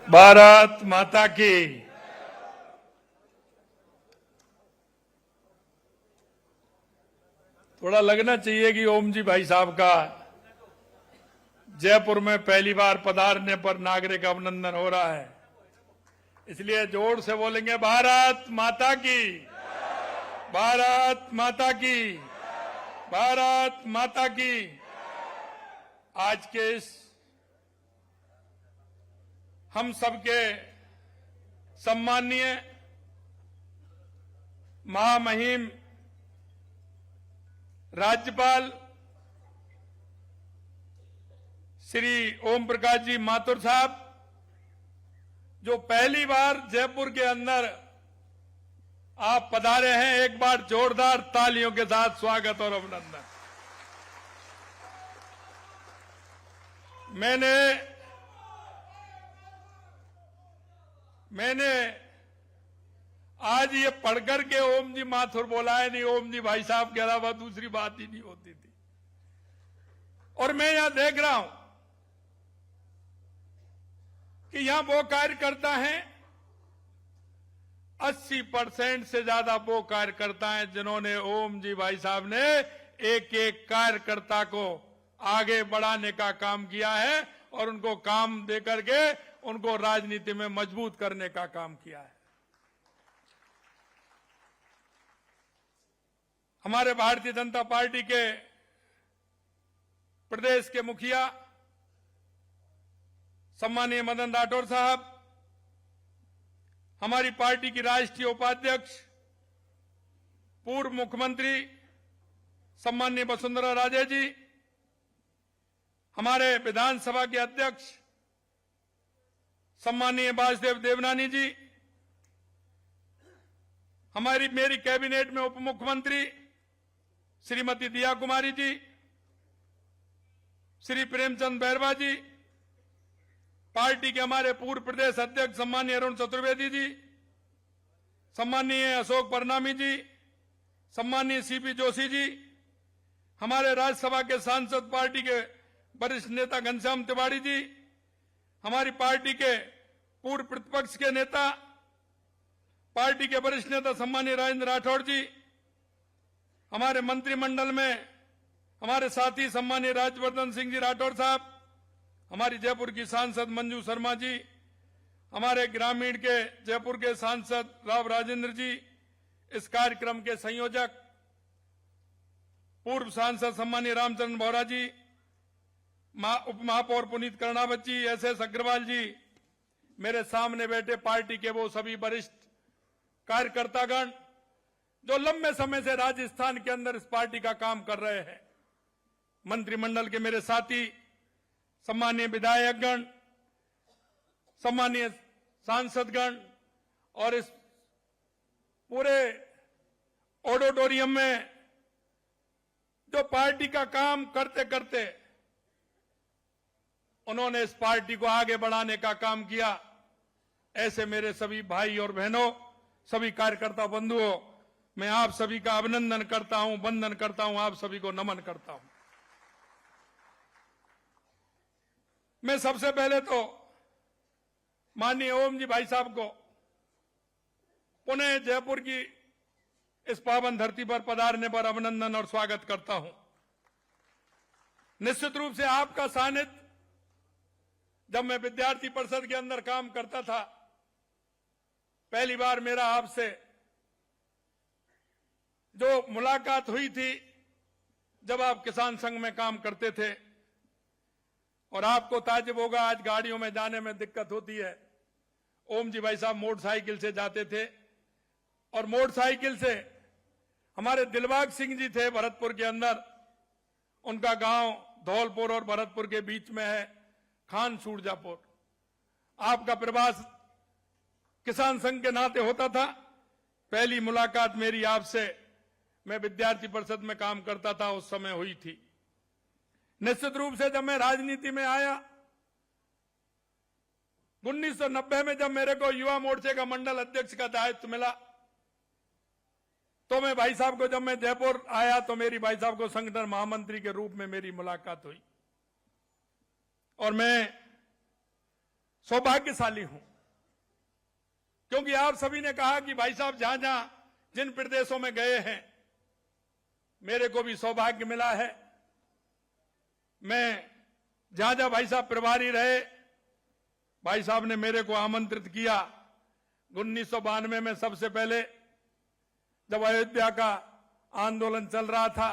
भारत माता की। थोड़ा लगना चाहिए कि ओम जी भाई साहब का जयपुर में पहली बार पधारने पर नागरिक अभिनंदन हो रहा है, इसलिए जोर से बोलेंगे भारत माता की, भारत माता की, भारत माता की। आज के इस हम सबके सम्माननीय महामहिम राज्यपाल श्री ओम प्रकाश जी माथुर साहब, जो पहली बार जयपुर के अंदर आप पधारे हैं, एक बार जोरदार तालियों के साथ स्वागत और अभिनंदन। मैंने आज ये पढ़कर के ओम जी माथुर बोला है, नहीं ओम जी भाई साहब के अलावा दूसरी बात ही नहीं होती थी। और मैं यहां देख रहा हूं कि यहां वो कार्यकर्ता हैं, 80% से ज्यादा वो कार्यकर्ता हैं जिन्होंने ओम जी भाई साहब ने एक एक कार्यकर्ता को आगे बढ़ाने का काम किया है और उनको काम देकर के उनको राजनीति में मजबूत करने का काम किया है। हमारे भारतीय जनता पार्टी के प्रदेश के मुखिया सम्मानीय मदन राठौर साहब, हमारी पार्टी की राष्ट्रीय उपाध्यक्ष पूर्व मुख्यमंत्री सम्मानीय वसुंधरा राजे जी, हमारे विधानसभा के अध्यक्ष सम्मानीय वासुदेव देवनानी जी, मेरी कैबिनेट में उप मुख्यमंत्री श्रीमती दिया कुमारी जी, श्री प्रेमचंद बैरवा जी, पार्टी के हमारे पूर्व प्रदेश अध्यक्ष सम्मानीय अरुण चतुर्वेदी जी, सम्मानीय अशोक परनामी जी, सम्मानीय सीपी जोशी जी, हमारे राज्यसभा के सांसद पार्टी के वरिष्ठ नेता घनश्याम तिवारी जी, हमारी पार्टी के पूर्व प्रतिपक्ष के नेता पार्टी के वरिष्ठ नेता सम्मानीय राजेंद्र राठौड़ जी, हमारे मंत्रिमंडल में हमारे साथी सम्मानीय राज्यवर्धन सिंह जी राठौड़ साहब, हमारी जयपुर की सांसद मंजू शर्मा जी, हमारे ग्रामीण के जयपुर के सांसद राव राजेंद्र जी, इस कार्यक्रम के संयोजक पूर्व सांसद सम्मानीय रामचंद्र बोहरा जी, उप महापौर पुनीत कर्णावत जी, एसएस अग्रवाल जी, मेरे सामने बैठे पार्टी के वो सभी वरिष्ठ कार्यकर्तागण जो लंबे समय से राजस्थान के अंदर इस पार्टी का काम कर रहे हैं, मंत्रिमंडल के मेरे साथी, सम्मानीय विधायकगण, सम्मानीय सांसदगण और इस पूरे ऑडिटोरियम में जो पार्टी का काम करते करते उन्होंने इस पार्टी को आगे बढ़ाने का काम किया, ऐसे मेरे सभी भाई और बहनों, सभी कार्यकर्ता बंधुओं, मैं आप सभी का अभिनंदन करता हूं, वंदन करता हूं, आप सभी को नमन करता हूं। मैं सबसे पहले तो माननीय ओम जी भाई साहब को पुनः जयपुर की इस पावन धरती पर पधारने पर अभिनंदन और स्वागत करता हूं। निश्चित रूप से आपका सानिध्य, जब मैं विद्यार्थी परिषद के अंदर काम करता था, पहली बार मेरा आपसे जो मुलाकात हुई थी जब आप किसान संघ में काम करते थे, और आपको ताज्जुब होगा आज गाड़ियों में जाने में दिक्कत होती है। ओम जी भाई साहब मोटरसाइकिल से जाते थे और मोटरसाइकिल से हमारे दिलबाग सिंह जी थे भरतपुर के अंदर, उनका गांव धौलपुर और भरतपुर के बीच में है खान सूरजापुर। आपका प्रवास किसान संघ के नाते होता था। पहली मुलाकात मेरी आपसे, मैं विद्यार्थी परिषद में काम करता था, उस समय हुई थी। निश्चित रूप से जब मैं राजनीति में आया 1990 में, जब मेरे को युवा मोर्चे का मंडल अध्यक्ष का दायित्व मिला, तो मैं भाई साहब को, जब मैं जयपुर आया तो मेरी भाई साहब को संगठन महामंत्री के रूप में मेरी मुलाकात हुई और मैं सौभाग्यशाली हूं, क्योंकि आप सभी ने कहा कि भाई साहब जहां जहां जिन प्रदेशों में गए हैं मेरे को भी सौभाग्य मिला है। मैं जहां जहां भाई साहब प्रभारी रहे, भाई साहब ने मेरे को आमंत्रित किया। 1992 में सबसे पहले जब अयोध्या का आंदोलन चल रहा था,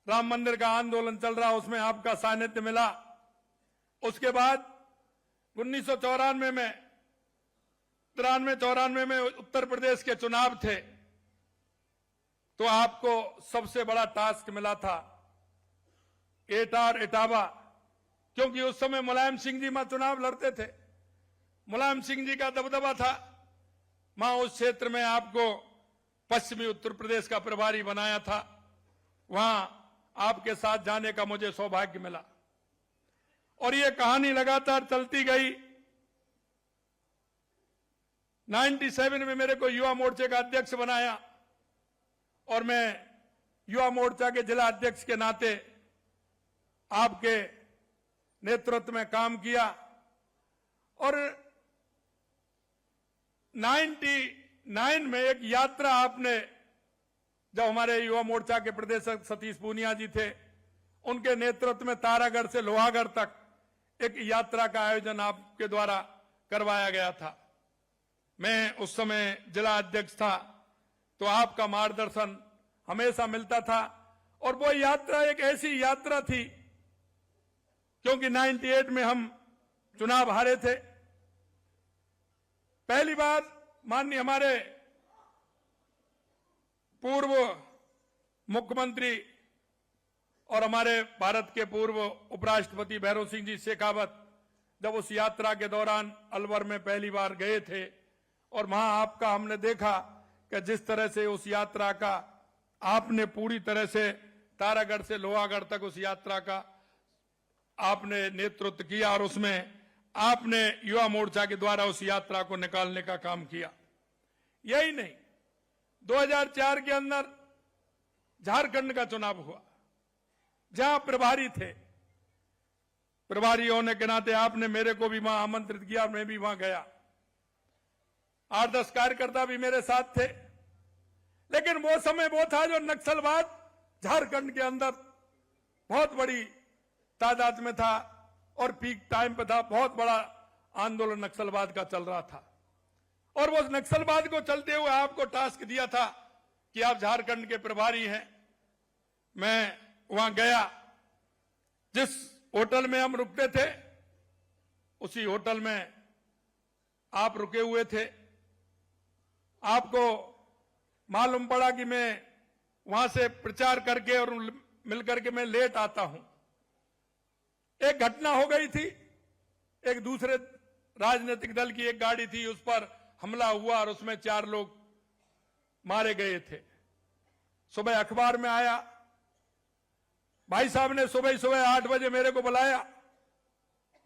राम मंदिर का आंदोलन चल रहा, उसमें आपका सानिध्य मिला। उसके बाद 1994 में 93-94 में उत्तर प्रदेश के चुनाव थे, तो आपको सबसे बड़ा टास्क मिला था एटा और इटावा, क्योंकि उस समय मुलायम सिंह जी वहां चुनाव लड़ते थे, मुलायम सिंह जी का दबदबा था। वहां उस क्षेत्र में आपको पश्चिमी उत्तर प्रदेश का प्रभारी बनाया था। वहां आपके साथ जाने का मुझे सौभाग्य मिला और ये कहानी लगातार चलती गई। 97 में मेरे को युवा मोर्चे का अध्यक्ष बनाया और मैं युवा मोर्चा के जिला अध्यक्ष के नाते आपके नेतृत्व में काम किया और 99 में एक यात्रा आपने, जब हमारे युवा मोर्चा के प्रदेशक सतीश पूनिया जी थे, उनके नेतृत्व में तारागढ़ से लोहागढ़ तक एक यात्रा का आयोजन आपके द्वारा करवाया गया था। मैं उस समय जिला अध्यक्ष था, तो आपका मार्गदर्शन हमेशा मिलता था और वो यात्रा एक ऐसी यात्रा थी, क्योंकि 98 में हम चुनाव हारे थे। पहली बार माननीय हमारे पूर्व मुख्यमंत्री और हमारे भारत के पूर्व उपराष्ट्रपति भैरव सिंह जी शेखावत जब उस यात्रा के दौरान अलवर में पहली बार गए थे और वहां आपका हमने देखा कि जिस तरह से उस यात्रा का आपने पूरी तरह से तारागढ़ से लोहागढ़ तक उस यात्रा का आपने नेतृत्व किया और उसमें आपने युवा मोर्चा के द्वारा उस यात्रा को निकालने का काम किया। यही नहीं, 2004 के अंदर झारखंड का चुनाव हुआ, जहां प्रभारी थे। प्रभारी होने के नाते आपने मेरे को भी वहां आमंत्रित किया, मैं भी वहां गया। 8-10 कार्यकर्ता भी मेरे साथ थे, लेकिन वो समय वो था जो नक्सलवाद झारखंड के अंदर बहुत बड़ी तादाद में था और पीक टाइम पे था। बहुत बड़ा आंदोलन नक्सलवाद का चल रहा था और वो नक्सलवाद को चलते हुए आपको टास्क दिया था कि आप झारखंड के प्रभारी हैं। मैं वहां गया, जिस होटल में हम रुकते थे उसी होटल में आप रुके हुए थे। आपको मालूम पड़ा कि मैं वहां से प्रचार करके और मिलकर के मैं लेट आता हूं। एक घटना हो गई थी, एक दूसरे राजनीतिक दल की एक गाड़ी थी, उस पर हमला हुआ और उसमें 4 लोग मारे गए थे। सुबह अखबार में आया, भाई साहब ने सुबह सुबह 8 बजे मेरे को बुलाया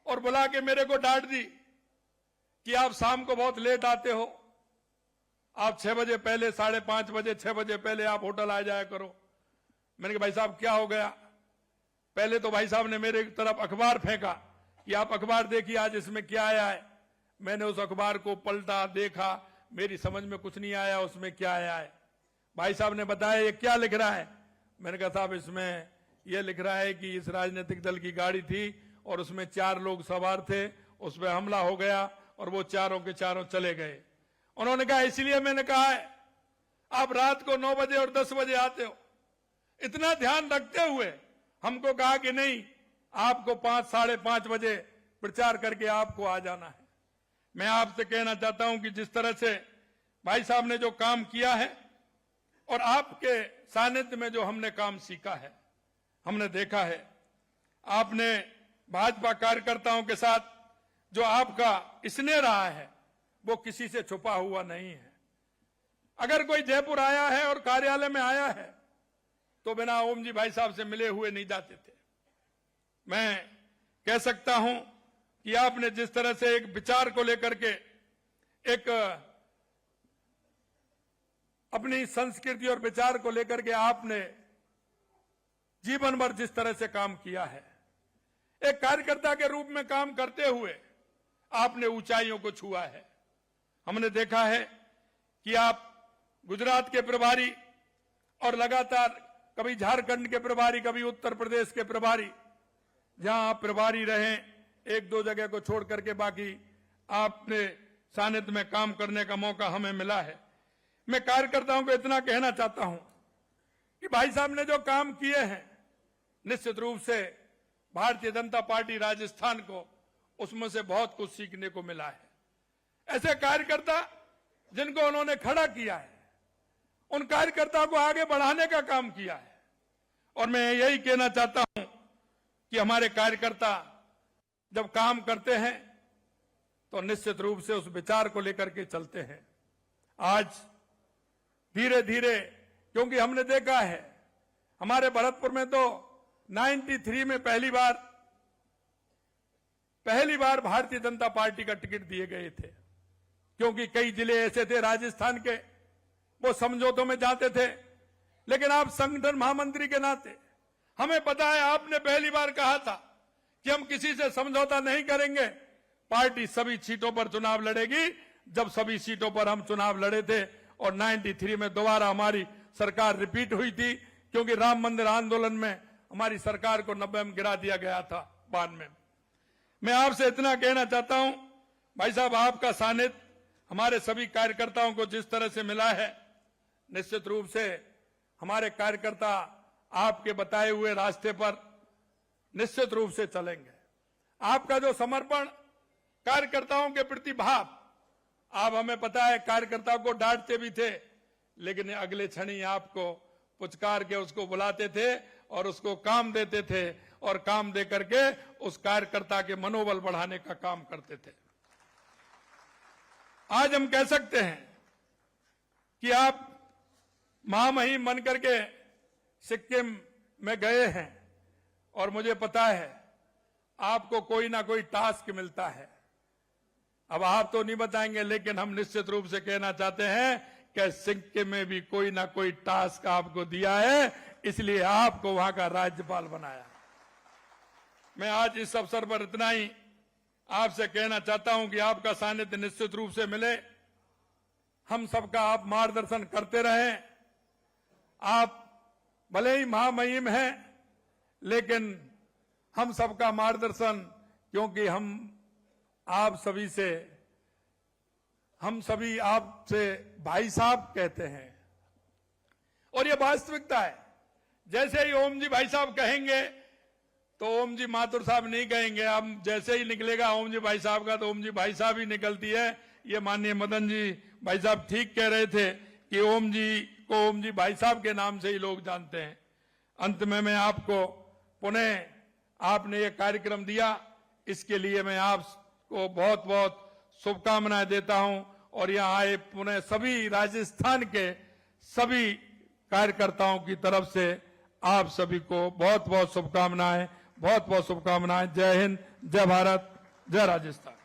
और बुला के मेरे को डांट दी कि आप शाम को बहुत लेट आते हो, आप 6 बजे पहले, 5:30 बजे, 6 बजे पहले आप होटल आ जाया करो। मैंने कहा भाई साहब क्या हो गया? पहले तो भाई साहब ने मेरे तरफ अखबार फेंका कि आप अखबार देखिए आज इसमें क्या आया है। मैंने उस अखबार को पलटा, देखा, मेरी समझ में कुछ नहीं आया उसमें क्या आया है। भाई साहब ने बताया ये क्या लिख रहा है? मैंने कहा साहब इसमें यह लिख रहा है कि इस राजनीतिक दल की गाड़ी थी और उसमें 4 लोग सवार थे, उस पर हमला हो गया और वो चारों के चारों चले गए। उन्होंने कहा इसलिए मैंने कहा है आप रात को 9 बजे और 10 बजे आते हो। इतना ध्यान रखते हुए हमको कहा कि नहीं, आपको 5, 5:30 बजे प्रचार करके आपको आ जाना है। मैं आपसे कहना चाहता हूं कि जिस तरह से भाई साहब ने जो काम किया है और आपके सानिध्य में जो हमने काम सीखा है, हमने देखा है, आपने भाजपा कार्यकर्ताओं के साथ जो आपका स्नेह रहा है वो किसी से छुपा हुआ नहीं है। अगर कोई जयपुर आया है और कार्यालय में आया है तो बिना ओम जी भाई साहब से मिले हुए नहीं जाते थे। मैं कह सकता हूं कि आपने जिस तरह से एक विचार को लेकर के, एक अपनी संस्कृति और विचार को लेकर के आपने जीवन भर जिस तरह से काम किया है, एक कार्यकर्ता के रूप में काम करते हुए आपने ऊंचाइयों को छुआ है। हमने देखा है कि आप गुजरात के प्रभारी और लगातार कभी झारखंड के प्रभारी, कभी उत्तर प्रदेश के प्रभारी, जहां आप प्रभारी रहे, एक दो जगह को छोड़ करके बाकी आपने सानिध्य में काम करने का मौका हमें मिला है। मैं कार्यकर्ताओं को इतना कहना चाहता हूं कि भाई साहब ने जो काम किए हैं, निश्चित रूप से भारतीय जनता पार्टी राजस्थान को उसमें से बहुत कुछ सीखने को मिला है। ऐसे कार्यकर्ता जिनको उन्होंने खड़ा किया है, उन कार्यकर्ताओं को आगे बढ़ाने का काम किया है। और मैं यही कहना चाहता हूं कि हमारे कार्यकर्ता जब काम करते हैं तो निश्चित रूप से उस विचार को लेकर के चलते हैं। आज धीरे धीरे, क्योंकि हमने देखा है हमारे भरतपुर में तो 93 में पहली बार भारतीय जनता पार्टी का टिकट दिए गए थे, क्योंकि कई जिले ऐसे थे राजस्थान के, वो समझौतों में जाते थे। लेकिन आप संगठन महामंत्री के नाते हमें पता है, आपने पहली बार कहा था कि हम किसी से समझौता नहीं करेंगे, पार्टी सभी सीटों पर चुनाव लड़ेगी। जब सभी सीटों पर हम चुनाव लड़े थे और 93 में दोबारा हमारी सरकार रिपीट हुई थी, क्योंकि राम मंदिर आंदोलन में हमारी सरकार को 90 में गिरा दिया गया था 92 में। मैं आपसे इतना कहना चाहता हूं भाई साहब, आपका सानिध्य हमारे सभी कार्यकर्ताओं को जिस तरह से मिला है, निश्चित रूप से हमारे कार्यकर्ता आपके बताए हुए रास्ते पर निश्चित रूप से चलेंगे। आपका जो समर्पण, कार्यकर्ताओं के प्रति भाव, आप हमें पता है कार्यकर्ताओं को डांटते भी थे, लेकिन अगले क्षण ही आपको पुचकार के उसको बुलाते थे और उसको काम देते थे, और काम दे करके उस कार्यकर्ता के मनोबल बढ़ाने का काम करते थे। आज हम कह सकते हैं कि आप महामहिम बन करके सिक्किम में गए हैं, और मुझे पता है आपको कोई ना कोई टास्क मिलता है। अब आप तो नहीं बताएंगे, लेकिन हम निश्चित रूप से कहना चाहते हैं कि सिक्किम में भी कोई ना कोई टास्क आपको दिया है, इसलिए आपको वहां का राज्यपाल बनाया। मैं आज इस अवसर पर इतना ही आपसे कहना चाहता हूं कि आपका सानिध्य निश्चित रूप से मिले, हम सबका आप मार्गदर्शन करते रहें। आप भले ही महामहिम हैं, लेकिन हम सबका मार्गदर्शन, क्योंकि हम सभी आपसे भाई साहब कहते हैं, और ये वास्तविकता है। जैसे ही ओम जी भाई साहब कहेंगे तो ओम जी माथुर साहब नहीं कहेंगे। हम जैसे ही निकलेगा ओम जी भाई साहब का, तो ओम जी भाई साहब ही निकलती है। ये माननीय मदन जी भाई साहब ठीक कह रहे थे कि ओम जी को ओम जी भाई साहब के नाम से ही लोग जानते हैं। अंत में मैं आपको पुनः, आपने ये कार्यक्रम दिया, इसके लिए मैं आपको बहुत बहुत शुभकामनाएं देता हूं, और यहां आए पुनः सभी राजस्थान के सभी कार्यकर्ताओं की तरफ से आप सभी को बहुत बहुत शुभकामनाएं, बहुत बहुत शुभकामनाएं। जय हिंद, जय भारत, जय राजस्थान।